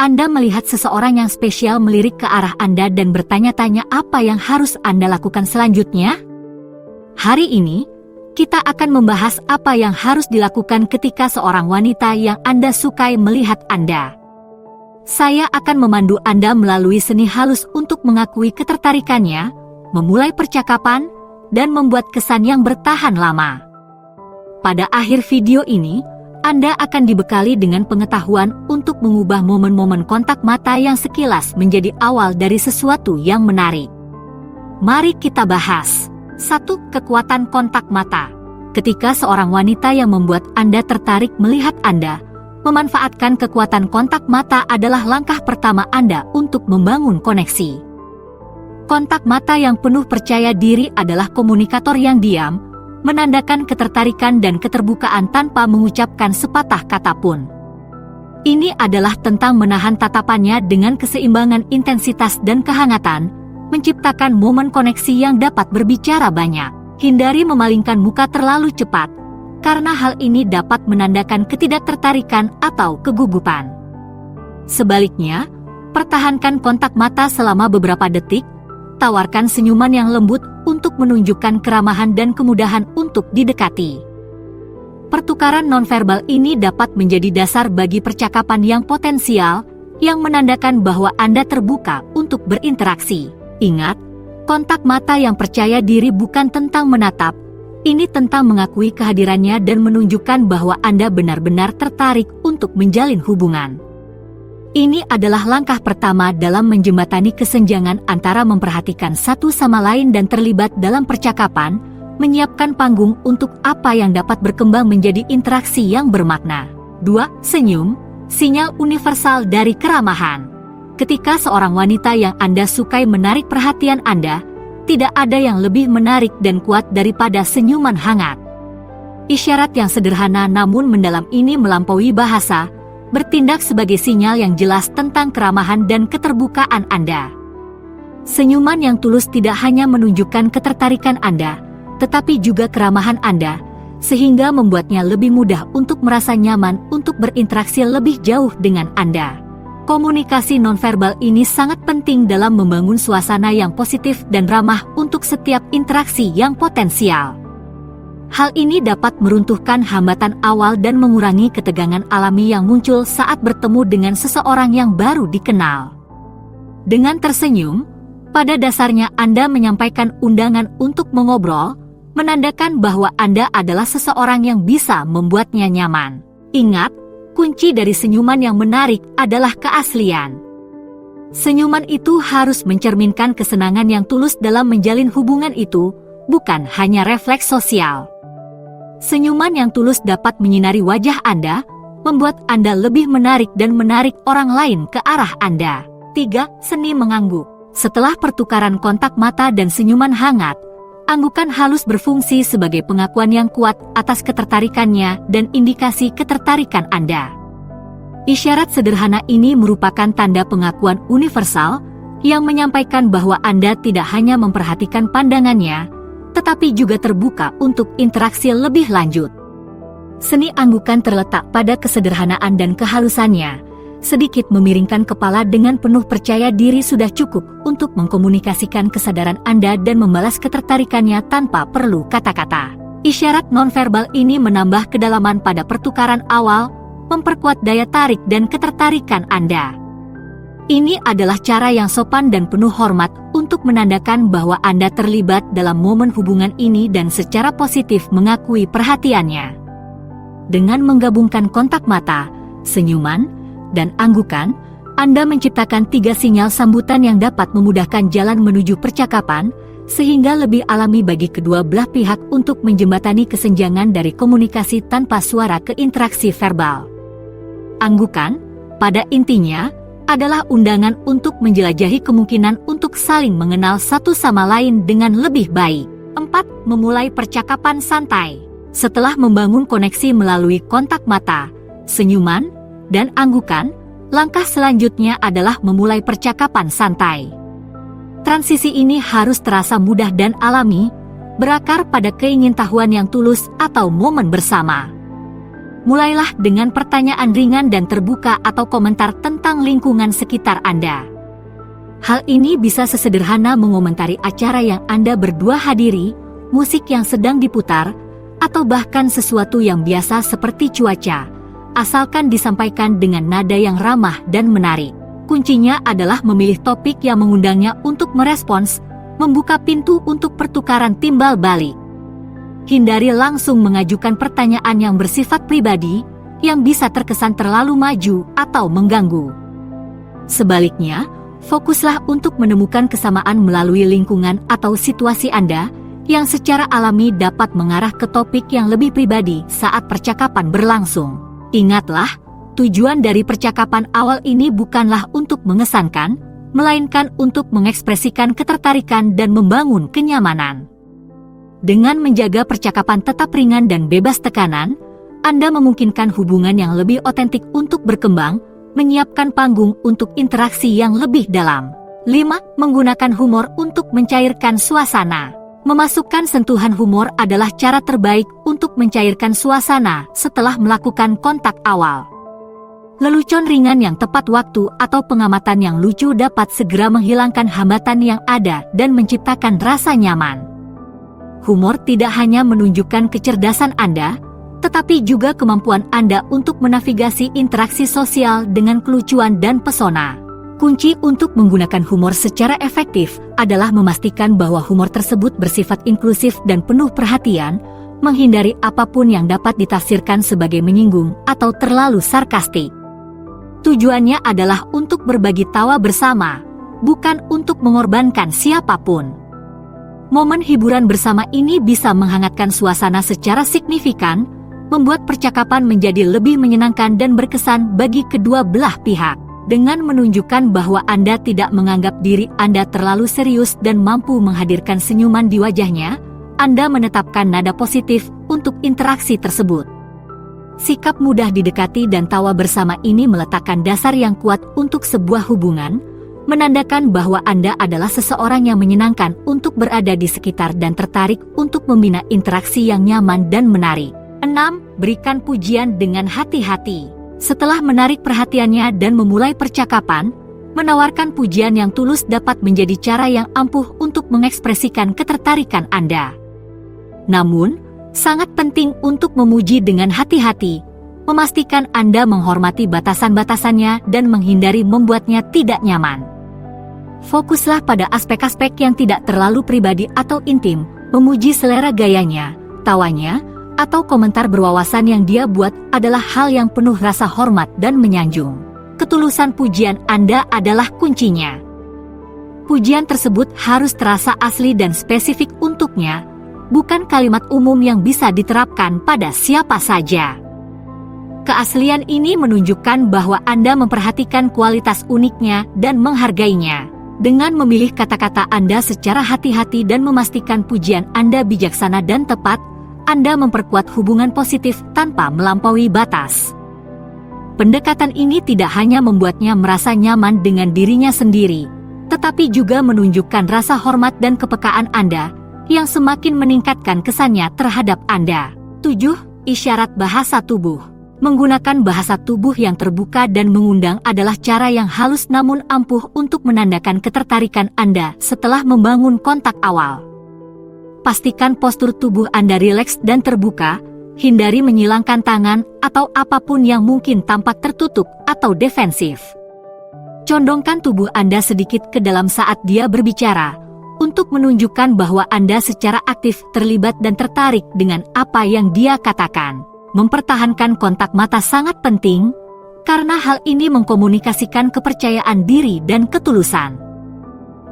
Anda melihat seseorang yang spesial melirik ke arah Anda dan bertanya-tanya apa yang harus Anda lakukan selanjutnya? Hari ini, kita akan membahas apa yang harus dilakukan ketika seorang wanita yang Anda sukai melihat Anda. Saya akan memandu Anda melalui seni halus untuk mengakui ketertarikannya, memulai percakapan, dan membuat kesan yang bertahan lama. Pada akhir video ini, Anda akan dibekali dengan pengetahuan untuk mengubah momen-momen kontak mata yang sekilas menjadi awal dari sesuatu yang menarik. Mari kita bahas. 1. Kekuatan kontak mata. Ketika seorang wanita yang membuat Anda tertarik melihat Anda, memanfaatkan kekuatan kontak mata adalah langkah pertama Anda untuk membangun koneksi. Kontak mata yang penuh percaya diri adalah komunikator yang diam, menandakan ketertarikan dan keterbukaan tanpa mengucapkan sepatah kata pun. Ini adalah tentang menahan tatapannya dengan keseimbangan intensitas dan kehangatan, menciptakan momen koneksi yang dapat berbicara banyak. Hindari memalingkan muka terlalu cepat, karena hal ini dapat menandakan ketidaktertarikan atau kegugupan. Sebaliknya, pertahankan kontak mata selama beberapa detik, tawarkan senyuman yang lembut untuk menunjukkan keramahan dan kemudahan untuk didekati. Pertukaran nonverbal ini dapat menjadi dasar bagi percakapan yang potensial, yang menandakan bahwa Anda terbuka untuk berinteraksi. Ingat, kontak mata yang percaya diri bukan tentang menatap, ini tentang mengakui kehadirannya dan menunjukkan bahwa Anda benar-benar tertarik untuk menjalin hubungan. Ini adalah langkah pertama dalam menjembatani kesenjangan antara memperhatikan satu sama lain dan terlibat dalam percakapan, menyiapkan panggung untuk apa yang dapat berkembang menjadi interaksi yang bermakna. 2. Senyum, sinyal universal dari keramahan. Ketika seorang wanita yang Anda sukai menarik perhatian Anda, tidak ada yang lebih menarik dan kuat daripada senyuman hangat. Isyarat yang sederhana namun mendalam ini melampaui bahasa, bertindak sebagai sinyal yang jelas tentang keramahan dan keterbukaan Anda. Senyuman yang tulus tidak hanya menunjukkan ketertarikan Anda, tetapi juga keramahan Anda, sehingga membuatnya lebih mudah untuk merasa nyaman untuk berinteraksi lebih jauh dengan Anda. Komunikasi nonverbal ini sangat penting dalam membangun suasana yang positif dan ramah untuk setiap interaksi yang potensial. Hal ini dapat meruntuhkan hambatan awal dan mengurangi ketegangan alami yang muncul saat bertemu dengan seseorang yang baru dikenal. Dengan tersenyum, pada dasarnya Anda menyampaikan undangan untuk mengobrol, menandakan bahwa Anda adalah seseorang yang bisa membuatnya nyaman. Ingat, kunci dari senyuman yang menarik adalah keaslian. Senyuman itu harus mencerminkan kesenangan yang tulus dalam menjalin hubungan itu, bukan hanya refleks sosial. Senyuman yang tulus dapat menyinari wajah Anda, membuat Anda lebih menarik dan menarik orang lain ke arah Anda. 3. Seni mengangguk. Setelah pertukaran kontak mata dan senyuman hangat, anggukan halus berfungsi sebagai pengakuan yang kuat atas ketertarikannya dan indikasi ketertarikan Anda. Isyarat sederhana ini merupakan tanda pengakuan universal yang menyampaikan bahwa Anda tidak hanya memperhatikan pandangannya, tetapi juga terbuka untuk interaksi lebih lanjut. Seni anggukan terletak pada kesederhanaan dan kehalusannya. Sedikit memiringkan kepala dengan penuh percaya diri sudah cukup untuk mengkomunikasikan kesadaran Anda dan membalas ketertarikannya tanpa perlu kata-kata. Isyarat nonverbal ini menambah kedalaman pada pertukaran awal, memperkuat daya tarik dan ketertarikan Anda. Ini adalah cara yang sopan dan penuh hormat untuk menandakan bahwa Anda terlibat dalam momen hubungan ini dan secara positif mengakui perhatiannya. Dengan menggabungkan kontak mata, senyuman, dan anggukan, Anda menciptakan 3 sinyal sambutan yang dapat memudahkan jalan menuju percakapan, sehingga lebih alami bagi kedua belah pihak untuk menjembatani kesenjangan dari komunikasi tanpa suara ke interaksi verbal. Anggukan, pada intinya, adalah undangan untuk menjelajahi kemungkinan untuk saling mengenal satu sama lain dengan lebih baik. 4. Memulai percakapan santai. Setelah membangun koneksi melalui kontak mata, senyuman, dan anggukan, langkah selanjutnya adalah memulai percakapan santai. Transisi ini harus terasa mudah dan alami, berakar pada keingintahuan yang tulus atau momen bersama. Mulailah dengan pertanyaan ringan dan terbuka atau komentar tentang lingkungan sekitar Anda. Hal ini bisa sesederhana mengomentari acara yang Anda berdua hadiri, musik yang sedang diputar, atau bahkan sesuatu yang biasa seperti cuaca, asalkan disampaikan dengan nada yang ramah dan menarik. Kuncinya adalah memilih topik yang mengundangnya untuk merespons, membuka pintu untuk pertukaran timbal balik. Hindari langsung mengajukan pertanyaan yang bersifat pribadi, yang bisa terkesan terlalu maju atau mengganggu. Sebaliknya, fokuslah untuk menemukan kesamaan melalui lingkungan atau situasi Anda, yang secara alami dapat mengarah ke topik yang lebih pribadi saat percakapan berlangsung. Ingatlah, tujuan dari percakapan awal ini bukanlah untuk mengesankan, melainkan untuk mengekspresikan ketertarikan dan membangun kenyamanan. Dengan menjaga percakapan tetap ringan dan bebas tekanan, Anda memungkinkan hubungan yang lebih otentik untuk berkembang, menyiapkan panggung untuk interaksi yang lebih dalam. 5. Menggunakan humor untuk mencairkan suasana. Memasukkan sentuhan humor adalah cara terbaik untuk mencairkan suasana setelah melakukan kontak awal. Lelucon ringan yang tepat waktu atau pengamatan yang lucu dapat segera menghilangkan hambatan yang ada dan menciptakan rasa nyaman. Humor tidak hanya menunjukkan kecerdasan Anda, tetapi juga kemampuan Anda untuk menavigasi interaksi sosial dengan kelucuan dan pesona. Kunci untuk menggunakan humor secara efektif adalah memastikan bahwa humor tersebut bersifat inklusif dan penuh perhatian, menghindari apapun yang dapat ditafsirkan sebagai menyinggung atau terlalu sarkastik. Tujuannya adalah untuk berbagi tawa bersama, bukan untuk mengorbankan siapapun. Momen hiburan bersama ini bisa menghangatkan suasana secara signifikan, membuat percakapan menjadi lebih menyenangkan dan berkesan bagi kedua belah pihak. Dengan menunjukkan bahwa Anda tidak menganggap diri Anda terlalu serius dan mampu menghadirkan senyuman di wajahnya, Anda menetapkan nada positif untuk interaksi tersebut. Sikap mudah didekati dan tawa bersama ini meletakkan dasar yang kuat untuk sebuah hubungan, menandakan bahwa Anda adalah seseorang yang menyenangkan untuk berada di sekitar dan tertarik untuk membina interaksi yang nyaman dan menarik. 6. Berikan pujian dengan hati-hati. Setelah menarik perhatiannya dan memulai percakapan, menawarkan pujian yang tulus dapat menjadi cara yang ampuh untuk mengekspresikan ketertarikan Anda. Namun, sangat penting untuk memuji dengan hati-hati, memastikan Anda menghormati batasan-batasannya dan menghindari membuatnya tidak nyaman. Fokuslah pada aspek-aspek yang tidak terlalu pribadi atau intim, memuji selera gayanya, tawanya, atau komentar berwawasan yang dia buat adalah hal yang penuh rasa hormat dan menyanjung. Ketulusan pujian Anda adalah kuncinya. Pujian tersebut harus terasa asli dan spesifik untuknya, bukan kalimat umum yang bisa diterapkan pada siapa saja. Keaslian ini menunjukkan bahwa Anda memperhatikan kualitas uniknya dan menghargainya. Dengan memilih kata-kata Anda secara hati-hati dan memastikan pujian Anda bijaksana dan tepat, Anda memperkuat hubungan positif tanpa melampaui batas. Pendekatan ini tidak hanya membuatnya merasa nyaman dengan dirinya sendiri, tetapi juga menunjukkan rasa hormat dan kepekaan Anda, yang semakin meningkatkan kesannya terhadap Anda. 7. Isyarat bahasa tubuh. Menggunakan bahasa tubuh yang terbuka dan mengundang adalah cara yang halus namun ampuh untuk menandakan ketertarikan Anda setelah membangun kontak awal. Pastikan postur tubuh Anda rileks dan terbuka, hindari menyilangkan tangan atau apapun yang mungkin tampak tertutup atau defensif. Condongkan tubuh Anda sedikit ke dalam saat dia berbicara, untuk menunjukkan bahwa Anda secara aktif terlibat dan tertarik dengan apa yang dia katakan. Mempertahankan kontak mata sangat penting, karena hal ini mengkomunikasikan kepercayaan diri dan ketulusan.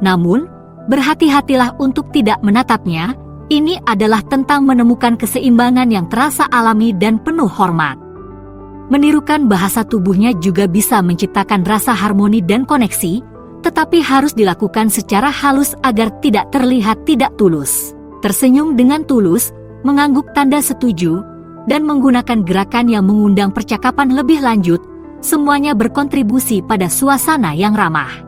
Namun, berhati-hatilah untuk tidak menatapnya, ini adalah tentang menemukan keseimbangan yang terasa alami dan penuh hormat. Menirukan bahasa tubuhnya juga bisa menciptakan rasa harmoni dan koneksi, tetapi harus dilakukan secara halus agar tidak terlihat tidak tulus. Tersenyum dengan tulus, mengangguk tanda setuju, dan menggunakan gerakan yang mengundang percakapan lebih lanjut, semuanya berkontribusi pada suasana yang ramah.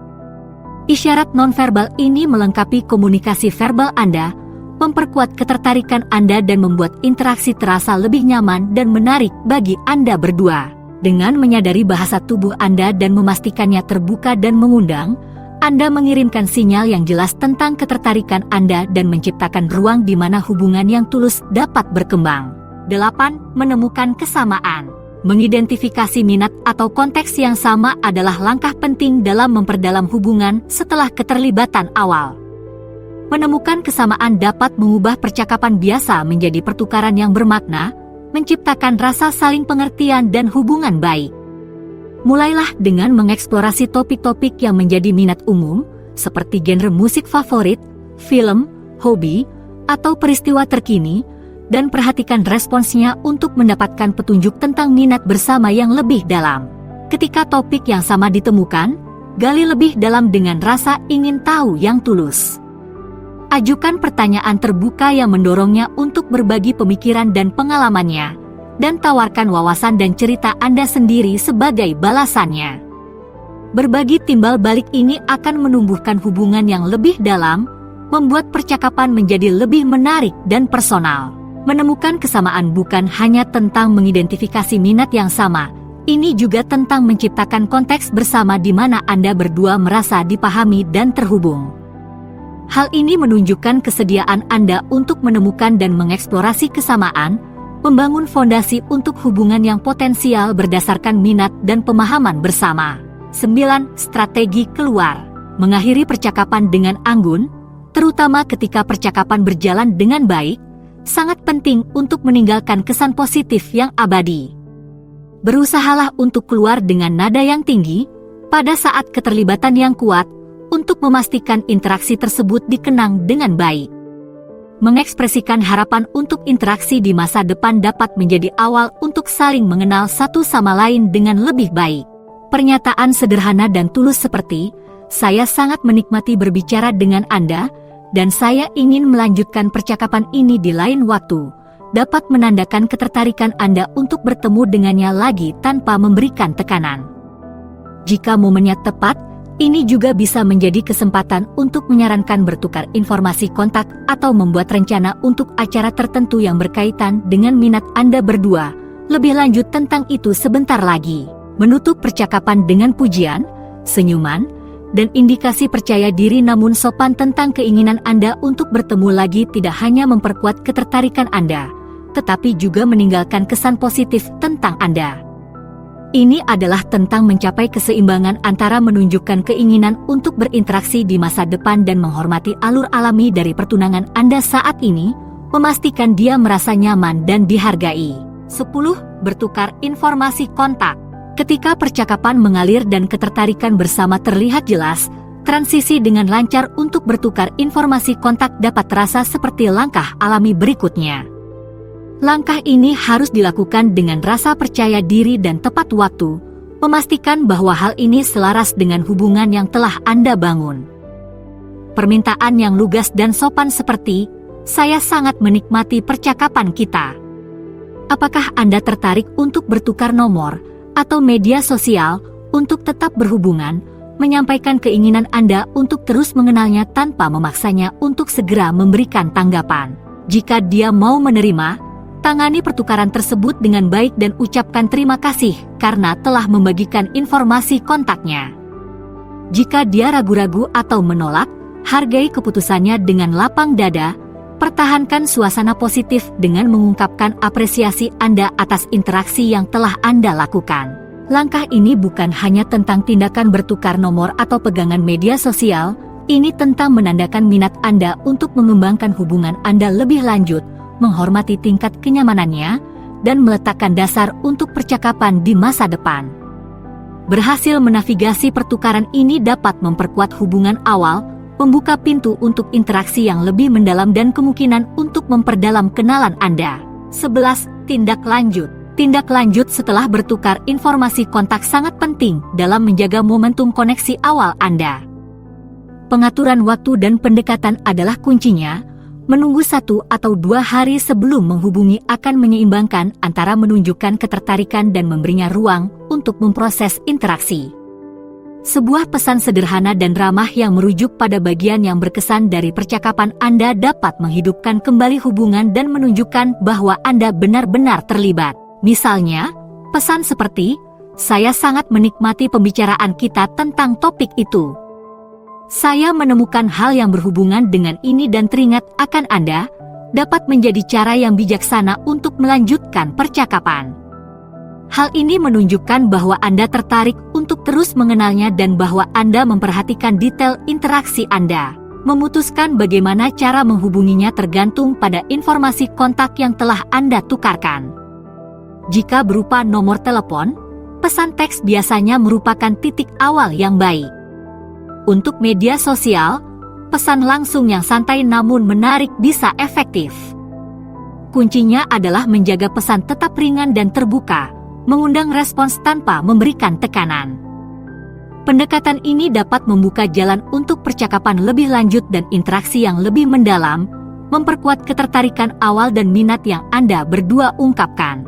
Isyarat nonverbal ini melengkapi komunikasi verbal Anda, memperkuat ketertarikan Anda dan membuat interaksi terasa lebih nyaman dan menarik bagi Anda berdua. Dengan menyadari bahasa tubuh Anda dan memastikannya terbuka dan mengundang, Anda mengirimkan sinyal yang jelas tentang ketertarikan Anda dan menciptakan ruang di mana hubungan yang tulus dapat berkembang. 8. Menemukan kesamaan. Mengidentifikasi minat atau konteks yang sama adalah langkah penting dalam memperdalam hubungan setelah keterlibatan awal. Menemukan kesamaan dapat mengubah percakapan biasa menjadi pertukaran yang bermakna, menciptakan rasa saling pengertian dan hubungan baik. Mulailah dengan mengeksplorasi topik-topik yang menjadi minat umum, seperti genre musik favorit, film, hobi, atau peristiwa terkini, dan perhatikan responsnya untuk mendapatkan petunjuk tentang minat bersama yang lebih dalam. Ketika topik yang sama ditemukan, gali lebih dalam dengan rasa ingin tahu yang tulus. Ajukan pertanyaan terbuka yang mendorongnya untuk berbagi pemikiran dan pengalamannya, dan tawarkan wawasan dan cerita Anda sendiri sebagai balasannya. Berbagi timbal balik ini akan menumbuhkan hubungan yang lebih dalam, membuat percakapan menjadi lebih menarik dan personal. Menemukan kesamaan bukan hanya tentang mengidentifikasi minat yang sama, ini juga tentang menciptakan konteks bersama di mana Anda berdua merasa dipahami dan terhubung. Hal ini menunjukkan kesediaan Anda untuk menemukan dan mengeksplorasi kesamaan, membangun fondasi untuk hubungan yang potensial berdasarkan minat dan pemahaman bersama. 9. Strategi keluar. Mengakhiri percakapan dengan anggun, terutama ketika percakapan berjalan dengan baik, sangat penting untuk meninggalkan kesan positif yang abadi. Berusahalah untuk keluar dengan nada yang tinggi, pada saat keterlibatan yang kuat, untuk memastikan interaksi tersebut dikenang dengan baik. Mengekspresikan harapan untuk interaksi di masa depan dapat menjadi awal untuk saling mengenal satu sama lain dengan lebih baik. Pernyataan sederhana dan tulus seperti, "Saya sangat menikmati berbicara dengan Anda, dan saya ingin melanjutkan percakapan ini di lain waktu," dapat menandakan ketertarikan Anda untuk bertemu dengannya lagi tanpa memberikan tekanan. Jika momennya tepat, ini juga bisa menjadi kesempatan untuk menyarankan bertukar informasi kontak atau membuat rencana untuk acara tertentu yang berkaitan dengan minat Anda berdua. Lebih lanjut tentang itu sebentar lagi. Menutup percakapan dengan pujian, senyuman, dan indikasi percaya diri namun sopan tentang keinginan Anda untuk bertemu lagi tidak hanya memperkuat ketertarikan Anda, tetapi juga meninggalkan kesan positif tentang Anda. Ini adalah tentang mencapai keseimbangan antara menunjukkan keinginan untuk berinteraksi di masa depan dan menghormati alur alami dari pertunangan Anda saat ini, memastikan dia merasa nyaman dan dihargai. 10. Bertukar informasi kontak. Ketika percakapan mengalir dan ketertarikan bersama terlihat jelas, transisi dengan lancar untuk bertukar informasi kontak dapat terasa seperti langkah alami berikutnya. Langkah ini harus dilakukan dengan rasa percaya diri dan tepat waktu, memastikan bahwa hal ini selaras dengan hubungan yang telah Anda bangun. Permintaan yang lugas dan sopan seperti, "Saya sangat menikmati percakapan kita. Apakah Anda tertarik untuk bertukar nomor atau media sosial untuk tetap berhubungan?" menyampaikan keinginan Anda untuk terus mengenalnya tanpa memaksanya untuk segera memberikan tanggapan. Jika dia mau menerima, tangani pertukaran tersebut dengan baik dan ucapkan terima kasih karena telah membagikan informasi kontaknya. Jika dia ragu-ragu atau menolak, hargai keputusannya dengan lapang dada, pertahankan suasana positif dengan mengungkapkan apresiasi Anda atas interaksi yang telah Anda lakukan. Langkah ini bukan hanya tentang tindakan bertukar nomor atau pegangan media sosial, ini tentang menandakan minat Anda untuk mengembangkan hubungan Anda lebih lanjut, menghormati tingkat kenyamanannya, dan meletakkan dasar untuk percakapan di masa depan. Berhasil menavigasi pertukaran ini dapat memperkuat hubungan awal, membuka pintu untuk interaksi yang lebih mendalam dan kemungkinan untuk memperdalam kenalan Anda. 11. Tindak lanjut. Tindak lanjut setelah bertukar informasi kontak sangat penting dalam menjaga momentum koneksi awal Anda. Pengaturan waktu dan pendekatan adalah kuncinya. Menunggu 1 atau 2 hari sebelum menghubungi akan menyeimbangkan antara menunjukkan ketertarikan dan memberinya ruang untuk memproses interaksi. Sebuah pesan sederhana dan ramah yang merujuk pada bagian yang berkesan dari percakapan Anda dapat menghidupkan kembali hubungan dan menunjukkan bahwa Anda benar-benar terlibat. Misalnya, pesan seperti, "Saya sangat menikmati pembicaraan kita tentang topik itu. Saya menemukan hal yang berhubungan dengan ini dan teringat akan Anda," dapat menjadi cara yang bijaksana untuk melanjutkan percakapan. Hal ini menunjukkan bahwa Anda tertarik untuk terus mengenalnya dan bahwa Anda memperhatikan detail interaksi Anda. Memutuskan bagaimana cara menghubunginya tergantung pada informasi kontak yang telah Anda tukarkan. Jika berupa nomor telepon, pesan teks biasanya merupakan titik awal yang baik. Untuk media sosial, pesan langsung yang santai namun menarik bisa efektif. Kuncinya adalah menjaga pesan tetap ringan dan terbuka, mengundang respons tanpa memberikan tekanan. Pendekatan ini dapat membuka jalan untuk percakapan lebih lanjut dan interaksi yang lebih mendalam, memperkuat ketertarikan awal dan minat yang Anda berdua ungkapkan.